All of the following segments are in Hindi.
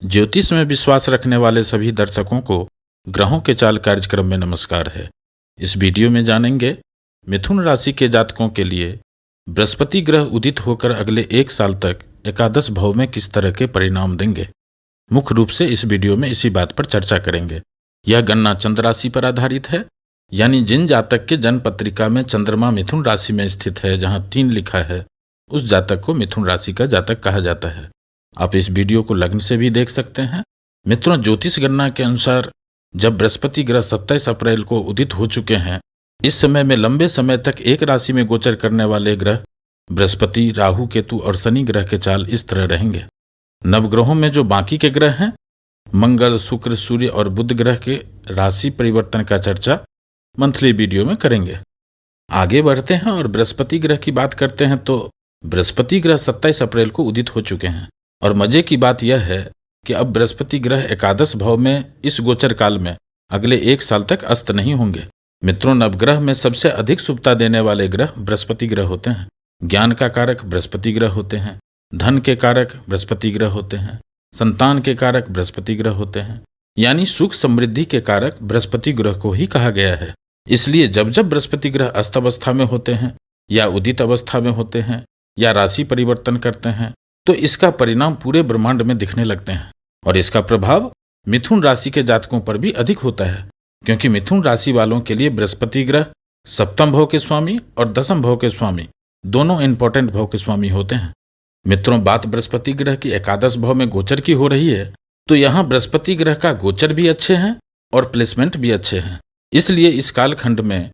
ज्योतिष में विश्वास रखने वाले सभी दर्शकों को ग्रहों के चाल कार्यक्रम में नमस्कार है। इस वीडियो में जानेंगे मिथुन राशि के जातकों के लिए बृहस्पति ग्रह उदित होकर अगले 1 साल तक एकादश भाव में किस तरह के परिणाम देंगे। मुख्य रूप से इस वीडियो में इसी बात पर चर्चा करेंगे। यह गणना चंद्र राशि पर आधारित है, यानी जिन जातक के जन्म पत्रिका में चंद्रमा मिथुन राशि में स्थित है, जहां 3 लिखा है, उस जातक को मिथुन राशि का जातक कहा जाता है। आप इस वीडियो को लग्न से भी देख सकते हैं। मित्रों, ज्योतिष गणना के अनुसार जब बृहस्पति ग्रह 27 अप्रैल को उदित हो चुके हैं, इस समय में लंबे समय तक एक राशि में गोचर करने वाले ग्रह बृहस्पति, राहु, केतु और शनि ग्रह के चाल इस तरह रहेंगे। नवग्रहों में जो बाकी के ग्रह हैं, मंगल, शुक्र, सूर्य और बुध ग्रह के राशि परिवर्तन का चर्चा मंथली वीडियो में करेंगे। आगे बढ़ते हैं और बृहस्पति ग्रह की बात करते हैं। तो बृहस्पति ग्रह 27 अप्रैल को उदित हो चुके हैं और मजे की बात यह है कि अब बृहस्पति ग्रह एकादश भाव में इस गोचर काल में अगले 1 साल तक अस्त नहीं होंगे। मित्रों, नवग्रह में सबसे अधिक शुभता देने वाले ग्रह बृहस्पति ग्रह होते हैं। ज्ञान का कारक बृहस्पति ग्रह होते हैं, धन के कारक बृहस्पति ग्रह होते हैं, संतान के कारक बृहस्पति ग्रह होते हैं, यानी सुख समृद्धि के कारक बृहस्पति ग्रह को ही कहा गया है। इसलिए जब जब बृहस्पति ग्रह अस्त अवस्था में होते हैं या उदित अवस्था में होते हैं या राशि परिवर्तन करते हैं, तो इसका परिणाम पूरे ब्रह्मांड में दिखने लगते हैं। और इसका प्रभाव मिथुन राशि के जातकों पर भी अधिक होता है, क्योंकि मिथुन राशि वालों के लिए बृहस्पति ग्रह सप्तम भाव के स्वामी और दसम भाव के स्वामी, दोनों इंपॉर्टेंट भाव के स्वामी होते हैं। मित्रों, बात बृहस्पति ग्रह की एकादश भाव में गोचर की हो रही है, तो यहाँ बृहस्पति ग्रह का गोचर भी अच्छे हैं और प्लेसमेंट भी अच्छे हैं। इसलिए इस कालखंड में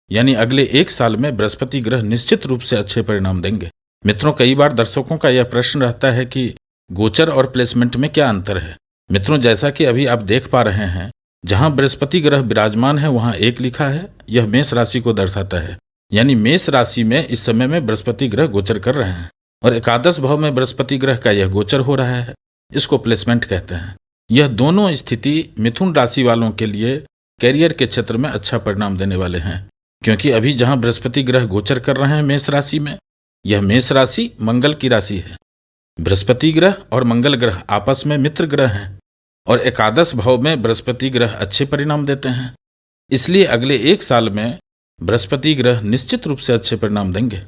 यानी अगले 1 साल में बृहस्पति ग्रह निश्चित रूप से अच्छे परिणाम देंगे। मित्रों, कई बार दर्शकों का यह प्रश्न रहता है कि गोचर और प्लेसमेंट में क्या अंतर है। मित्रों, जैसा कि अभी आप देख पा रहे हैं, जहां बृहस्पति ग्रह विराजमान है वहां 1 लिखा है। यह मेष राशि को दर्शाता है, यानी मेष राशि में इस समय में बृहस्पति ग्रह गोचर कर रहे हैं और एकादश भाव में बृहस्पति ग्रह का यह गोचर हो रहा है। इसको प्लेसमेंट कहते हैं। यह दोनों स्थिति मिथुन राशि वालों के लिए कैरियर के क्षेत्र में अच्छा परिणाम देने वाले हैं, क्योंकि अभी जहां बृहस्पति ग्रह गोचर कर रहे हैं मेष राशि में, यह मेष राशि मंगल की राशि है। बृहस्पति ग्रह और मंगल ग्रह आपस में मित्र ग्रह हैं और एकादश भाव में बृहस्पति ग्रह अच्छे परिणाम देते हैं। इसलिए अगले 1 साल में बृहस्पति ग्रह निश्चित रूप से अच्छे परिणाम देंगे।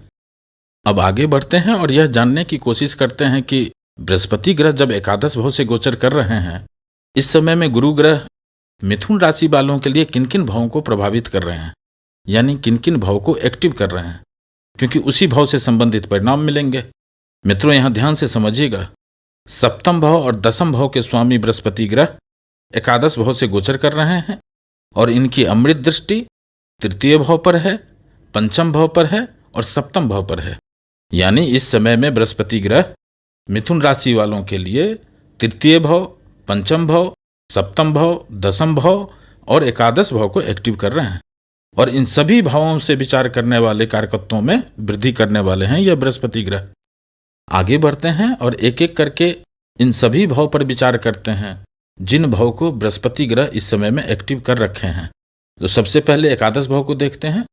अब आगे बढ़ते हैं और यह जानने की कोशिश करते हैं कि बृहस्पति ग्रह जब एकादश भाव से गोचर कर रहे हैं, इस समय में गुरु ग्रह मिथुन राशि वालों के लिए किन किन भावों को प्रभावित कर रहे हैं, यानी किन किन भाव को एक्टिव कर रहे हैं, क्योंकि उसी भाव से संबंधित परिणाम मिलेंगे। मित्रों, यहां ध्यान से समझिएगा। सप्तम भाव और दसम भाव के स्वामी बृहस्पति ग्रह एकादश भाव से गोचर कर रहे हैं और इनकी अमृत दृष्टि तृतीय भाव पर है, पंचम भाव पर है और सप्तम भाव पर है। यानी इस समय में बृहस्पति ग्रह मिथुन राशि वालों के लिए तृतीय भाव, पंचम भाव, सप्तम भाव, दसम भाव और एकादश भाव को एक्टिव कर रहे हैं और इन सभी भावों से विचार करने वाले कारकत्वों में वृद्धि करने वाले हैं यह बृहस्पति ग्रह। आगे बढ़ते हैं और एक एक करके इन सभी भाव पर विचार करते हैं जिन भाव को बृहस्पति ग्रह इस समय में एक्टिव कर रखे हैं। तो सबसे पहले एकादश भाव को देखते हैं।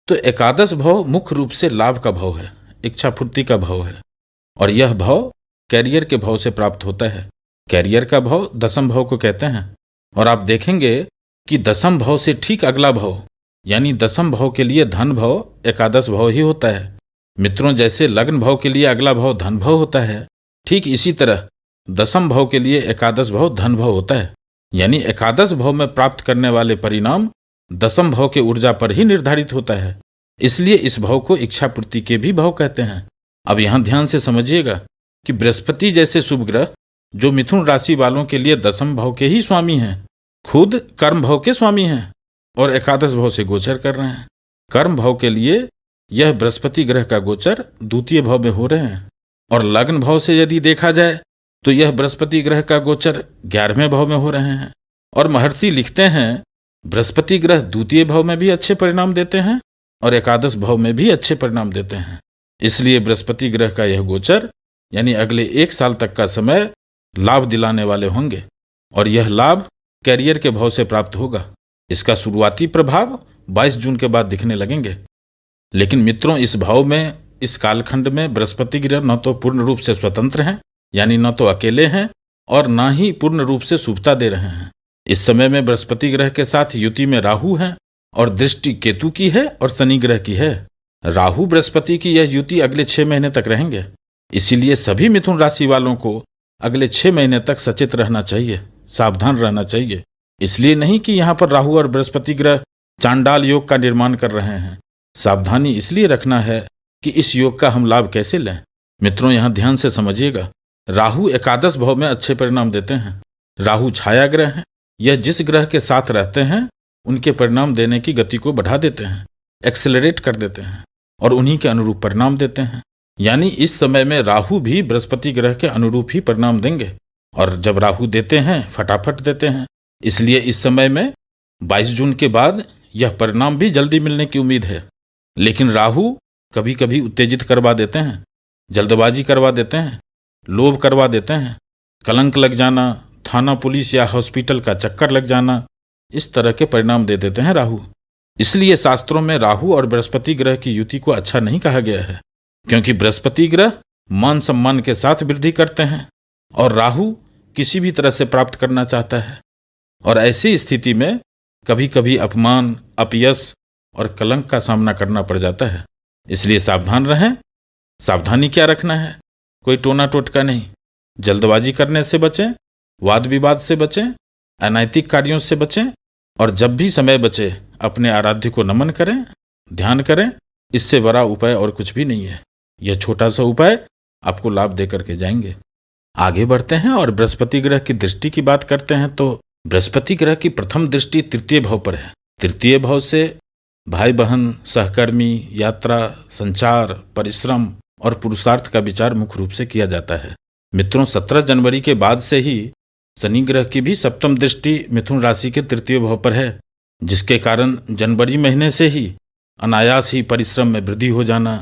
तो एकादश भाव मुख्य रूप से लाभ का भाव है, इच्छा पूर्ति का भाव है और यह भाव कैरियर के भाव से प्राप्त होता है। कैरियर का भाव दसम भाव को कहते हैं और आप देखेंगे कि दसम भाव से ठीक अगला भाव यानी दसम भाव के लिए धन भाव एकादश भाव ही होता है। मित्रों, जैसे लग्न भाव के लिए अगला भाव धन भाव होता है, ठीक इसी तरह दसम भाव के लिए एकादश भाव धन भाव होता है। यानी एकादश भाव में प्राप्त करने वाले परिणाम दसम भाव के ऊर्जा पर ही निर्धारित होता है। इसलिए इस भाव को इच्छा पूर्ति के भी भाव कहते हैं। अब यहां ध्यान से समझिएगा कि बृहस्पति जैसे शुभ ग्रह जो मिथुन राशि वालों के लिए दसम भाव के ही स्वामी हैं, खुद कर्म भाव के स्वामी हैं और एकादश भाव से गोचर कर रहे हैं। कर्म भाव के लिए यह बृहस्पति ग्रह का गोचर द्वितीय भाव में हो रहे हैं और लग्न भाव से यदि देखा जाए तो यह बृहस्पति ग्रह का गोचर 11वें भाव में हो रहे हैं। और महर्षि लिखते हैं बृहस्पति ग्रह द्वितीय भाव में भी अच्छे परिणाम देते हैं और एकादश भाव में भी अच्छे परिणाम देते हैं। इसलिए बृहस्पति ग्रह का यह गोचर यानी अगले 1 साल तक का समय लाभ दिलाने वाले होंगे और यह लाभ कैरियर के भाव से प्राप्त होगा। इसका शुरुआती प्रभाव 22 जून के बाद दिखने लगेंगे। लेकिन मित्रों, इस भाव में इस कालखंड में बृहस्पति ग्रह न तो पूर्ण रूप से स्वतंत्र हैं, यानी न तो अकेले हैं और ना ही पूर्ण रूप से शुभता दे रहे हैं। इस समय में बृहस्पति ग्रह के साथ युति में राहु है और दृष्टि केतु की है और शनि ग्रह की है। राहु बृहस्पति की यह युति अगले 6 महीने तक रहेंगे। इसीलिए सभी मिथुन राशि वालों को अगले 6 महीने तक सचेत रहना चाहिए, सावधान रहना चाहिए। इसलिए नहीं कि यहाँ पर राहु और बृहस्पति ग्रह चांडाल योग का निर्माण कर रहे हैं। सावधानी इसलिए रखना है कि इस योग का हम लाभ कैसे लें। मित्रों, यहाँ ध्यान से समझिएगा। राहु एकादश भाव में अच्छे परिणाम देते हैं। राहु छाया ग्रह है। यह जिस ग्रह के साथ रहते हैं उनके परिणाम देने की गति को बढ़ा देते हैं, एक्सेलरेट कर देते हैं और उन्हीं के अनुरूप परिणाम देते हैं। यानी इस समय में राहु भी बृहस्पति ग्रह के अनुरूप ही परिणाम देंगे और जब राहु देते हैं फटाफट देते हैं। इसलिए इस समय में 22 जून के बाद यह परिणाम भी जल्दी मिलने की उम्मीद है। लेकिन राहु कभी कभी उत्तेजित करवा देते हैं, जल्दबाजी करवा देते हैं, लोभ करवा देते हैं, कलंक लग जाना, थाना पुलिस या हॉस्पिटल का चक्कर लग जाना, इस तरह के परिणाम दे देते हैं राहु। इसलिए शास्त्रों में राहु और बृहस्पति ग्रह की युति को अच्छा नहीं कहा गया है, क्योंकि बृहस्पति ग्रह मान सम्मान के साथ वृद्धि करते हैं और राहु किसी भी तरह से प्राप्त करना चाहता है। और ऐसी स्थिति में कभी कभी अपमान, अपयश और कलंक का सामना करना पड़ जाता है। इसलिए सावधान रहें। सावधानी क्या रखना है? कोई टोना टोटका नहीं, जल्दबाजी करने से बचें, वाद विवाद से बचें, अनैतिक कार्यों से बचें और जब भी समय बचे अपने आराध्य को नमन करें, ध्यान करें। इससे बड़ा उपाय और कुछ भी नहीं है। यह छोटा सा उपाय आपको लाभ दे करके जाएंगे। आगे बढ़ते हैं और बृहस्पति ग्रह की दृष्टि की बात करते हैं। तो बृहस्पति ग्रह की प्रथम दृष्टि तृतीय भाव पर है। तृतीय भाव से भाई बहन, सहकर्मी, यात्रा, संचार, परिश्रम और पुरुषार्थ का विचार मुख्य रूप से किया जाता है। मित्रों, 17 जनवरी के बाद से ही शनि ग्रह की भी सप्तम दृष्टि मिथुन राशि के तृतीय भाव पर है, जिसके कारण जनवरी महीने से ही अनायास ही परिश्रम में वृद्धि हो जाना,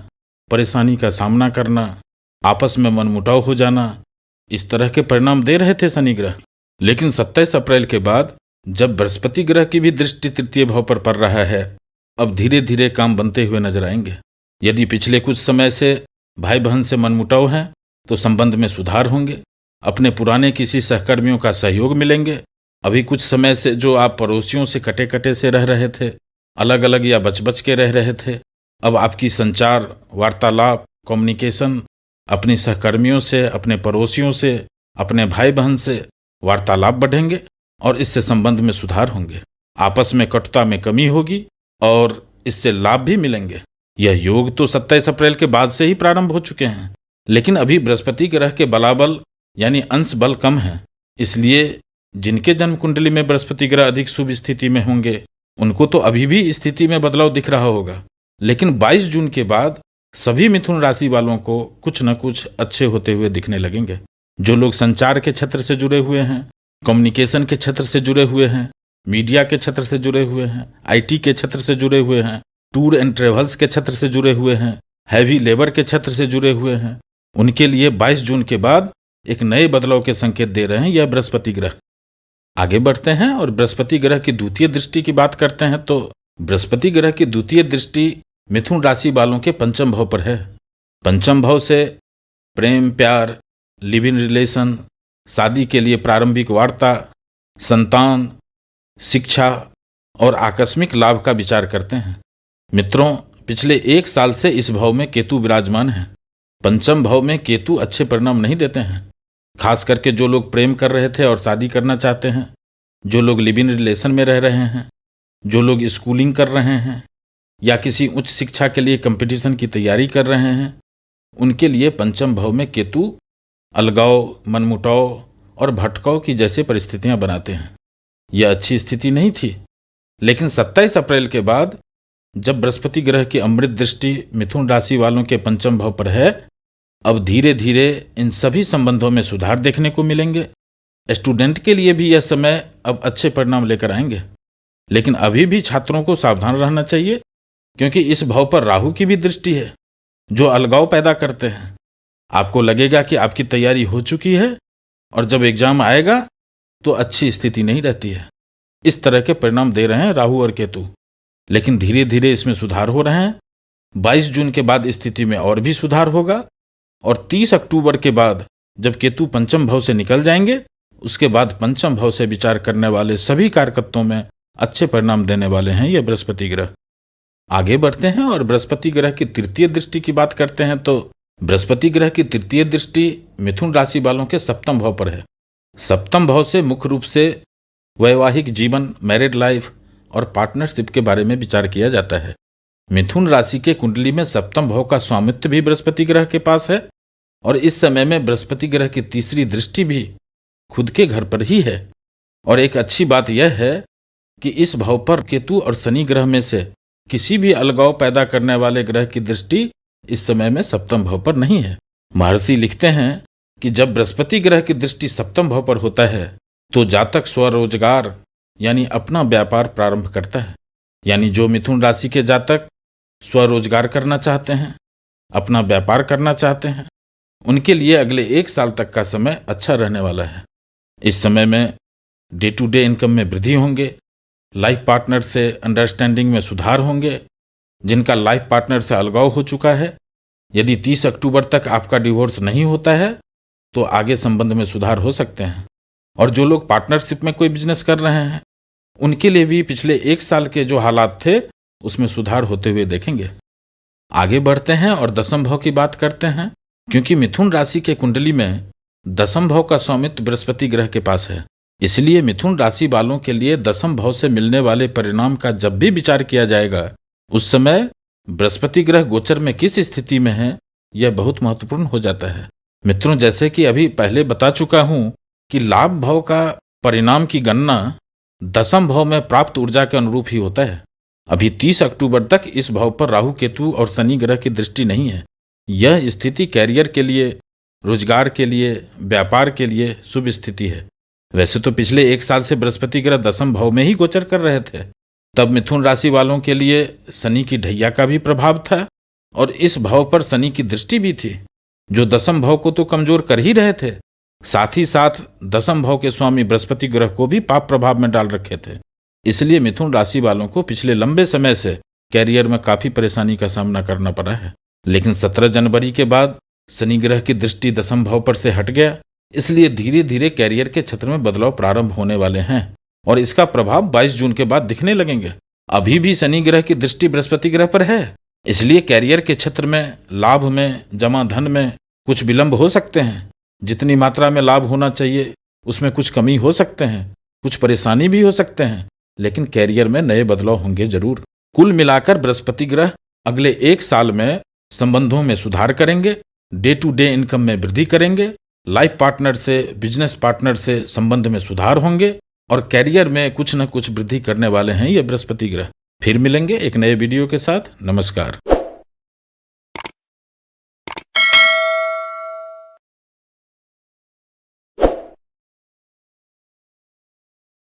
परेशानी का सामना करना, आपस में मनमुटाव हो जाना, इस तरह के परिणाम दे रहे थे शनि ग्रह। लेकिन 27 अप्रैल के बाद जब बृहस्पति ग्रह की भी दृष्टि तृतीय भाव पर पड़ रहा है, अब धीरे धीरे काम बनते हुए नजर आएंगे। यदि पिछले कुछ समय से भाई बहन से मनमुटाव है तो संबंध में सुधार होंगे। अपने पुराने किसी सहकर्मियों का सहयोग मिलेंगे। अभी कुछ समय से जो आप पड़ोसियों से कटे कटे से रह रहे थे, अलग अलग या बच बच के रह रहे थे, अब आपकी संचार, वार्तालाप, कम्युनिकेशन अपने सहकर्मियों से, अपने पड़ोसियों से, अपने भाई बहन से वार्तालाप बढ़ेंगे और इससे संबंध में सुधार होंगे। आपस में कटुता में कमी होगी और इससे लाभ भी मिलेंगे। यह योग तो 27 अप्रैल के बाद से ही प्रारंभ हो चुके हैं, लेकिन अभी बृहस्पति ग्रह के बलाबल यानी अंश बल कम है। इसलिए जिनके जन्म कुंडली में बृहस्पति ग्रह अधिक शुभ स्थिति में होंगे उनको तो अभी भी स्थिति में बदलाव दिख रहा होगा। लेकिन 22 जून के बाद सभी मिथुन राशि वालों को कुछ न कुछ अच्छे होते हुए दिखने लगेंगे। जो लोग संचार के क्षेत्र से जुड़े हुए हैं, कम्युनिकेशन के क्षेत्र से जुड़े हुए हैं, मीडिया के क्षेत्र से जुड़े हुए हैं, आईटी के क्षेत्र से जुड़े हुए हैं, टूर एंड ट्रेवल्स के क्षेत्र से जुड़े हुए हैं, हैवी लेबर के क्षेत्र से जुड़े हुए हैं, उनके लिए 22 जून के बाद एक नए बदलाव के संकेत दे रहे हैं यह बृहस्पति ग्रह। आगे बढ़ते हैं और बृहस्पति ग्रह की द्वितीय दृष्टि की बात करते हैं। तो बृहस्पति ग्रह की द्वितीय दृष्टि मिथुन राशि वालों के पंचम भाव पर है। पंचम भाव से प्रेम, प्यार, लिव इन रिलेशन, शादी के लिए प्रारंभिक वार्ता, संतान, शिक्षा और आकस्मिक लाभ का विचार करते हैं। मित्रों, पिछले 1 साल से इस भाव में केतु विराजमान है। पंचम भाव में केतु अच्छे परिणाम नहीं देते हैं। खास करके जो लोग प्रेम कर रहे थे और शादी करना चाहते हैं, जो लोग लिव इन रिलेशन में रह रहे हैं, जो लोग स्कूलिंग कर रहे हैं या किसी उच्च शिक्षा के लिए कंपटीशन की तैयारी कर रहे हैं, उनके लिए पंचम भाव में केतु अलगाव, मनमुटाव और भटकाव की जैसे परिस्थितियां बनाते हैं। यह अच्छी स्थिति नहीं थी। लेकिन 27 अप्रैल के बाद जब बृहस्पति ग्रह की अमृत दृष्टि मिथुन राशि वालों के पंचम भाव पर है, अब धीरे धीरे इन सभी संबंधों में सुधार देखने को मिलेंगे। स्टूडेंट के लिए भी यह समय अब अच्छे परिणाम लेकर आएंगे। लेकिन अभी भी छात्रों को सावधान रहना चाहिए, क्योंकि इस भाव पर राहु की भी दृष्टि है जो अलगाव पैदा करते हैं। आपको लगेगा कि आपकी तैयारी हो चुकी है और जब एग्जाम आएगा तो अच्छी स्थिति नहीं रहती है। इस तरह के परिणाम दे रहे हैं राहु और केतु। लेकिन धीरे धीरे इसमें सुधार हो रहे हैं। 22 जून के बाद स्थिति में और भी सुधार होगा और 30 अक्टूबर के बाद जब केतु पंचम भाव से निकल जाएंगे उसके बाद पंचम भाव से विचार करने वाले सभी कार्यकर्ताओं में अच्छे परिणाम देने वाले हैं ये बृहस्पति ग्रह। आगे बढ़ते हैं और बृहस्पति ग्रह की तृतीय दृष्टि की बात करते हैं। तो बृहस्पति ग्रह की तृतीय दृष्टि मिथुन राशि वालों के सप्तम भाव पर है। सप्तम भाव से मुख्य रूप से वैवाहिक जीवन, मैरिड लाइफ और पार्टनरशिप के बारे में विचार किया जाता है। मिथुन राशि के कुंडली में सप्तम भाव का स्वामित्व भी बृहस्पति ग्रह के पास है और इस समय में बृहस्पति ग्रह की तीसरी दृष्टि भी खुद के घर पर ही है। और एक अच्छी बात यह है कि इस भाव पर केतु और शनि ग्रह में से किसी भी अलगाव पैदा करने वाले ग्रह की दृष्टि इस समय में सप्तम भाव पर नहीं है। महर्षि लिखते हैं कि जब बृहस्पति ग्रह की दृष्टि सप्तम भाव पर होता है तो जातक स्वरोजगार यानी अपना व्यापार प्रारंभ करता है। यानी जो मिथुन राशि के जातक स्वरोजगार करना चाहते हैं, अपना व्यापार करना चाहते हैं, उनके लिए अगले 1 साल तक का समय अच्छा रहने वाला है। इस समय में डे टू डे इनकम में वृद्धि होंगे, लाइफ पार्टनर से अंडरस्टैंडिंग में सुधार होंगे। जिनका लाइफ पार्टनर से अलगाव हो चुका है, यदि 30 अक्टूबर तक आपका डिवोर्स नहीं होता है तो आगे संबंध में सुधार हो सकते हैं। और जो लोग पार्टनरशिप में कोई बिजनेस कर रहे हैं उनके लिए भी पिछले 1 साल के जो हालात थे उसमें सुधार होते हुए देखेंगे। आगे बढ़ते हैं और दसम भाव की बात करते हैं। क्योंकि मिथुन राशि के कुंडली में दसम भाव का स्वामित्व बृहस्पति ग्रह के पास है, इसलिए मिथुन राशि वालों के लिए दसम भाव से मिलने वाले परिणाम का जब भी विचार किया जाएगा उस समय बृहस्पति ग्रह गोचर में किस स्थिति में है यह बहुत महत्वपूर्ण हो जाता है। मित्रों, जैसे कि अभी पहले बता चुका हूं कि लाभ भाव का परिणाम की गणना दसम भाव में प्राप्त ऊर्जा के अनुरूप ही होता है। अभी 30 अक्टूबर तक इस भाव पर राहु, केतु और शनि ग्रह की दृष्टि नहीं है। यह स्थिति कैरियर के लिए, रोजगार के लिए, व्यापार के लिए शुभ स्थिति है। वैसे तो पिछले 1 साल से बृहस्पति ग्रह दसम भाव में ही गोचर कर रहे थे, तब मिथुन राशि वालों के लिए शनि की ढैया का भी प्रभाव था और इस भाव पर शनि की दृष्टि भी थी जो दसम भाव को तो कमजोर कर ही रहे थे, साथ ही साथ दसम भाव के स्वामी बृहस्पति ग्रह को भी पाप प्रभाव में डाल रखे थे। इसलिए मिथुन राशि वालों को पिछले लंबे समय से कैरियर में काफी परेशानी का सामना करना पड़ा है। लेकिन 17 जनवरी के बाद शनि ग्रह की दृष्टि दसम भाव पर से हट गया, इसलिए धीरे धीरे कैरियर के क्षेत्र में बदलाव प्रारंभ होने वाले हैं और इसका प्रभाव 22 जून के बाद दिखने लगेंगे। अभी भी शनि ग्रह की दृष्टि बृहस्पति ग्रह पर है, इसलिए कैरियर के क्षेत्र में, लाभ में, जमा धन में कुछ विलंब हो सकते हैं। जितनी मात्रा में लाभ होना चाहिए उसमें कुछ कमी हो सकते हैं, कुछ परेशानी भी हो सकते हैं, लेकिन कैरियर में नए बदलाव होंगे जरूर। कुल मिलाकर बृहस्पति ग्रह अगले 1 साल में संबंधों में सुधार करेंगे, डे टू डे इनकम में वृद्धि करेंगे, लाइफ पार्टनर से, बिजनेस पार्टनर से संबंध में सुधार होंगे और कैरियर में कुछ न कुछ वृद्धि करने वाले हैं ये बृहस्पति ग्रह। फिर मिलेंगे एक नए वीडियो के साथ। नमस्कार।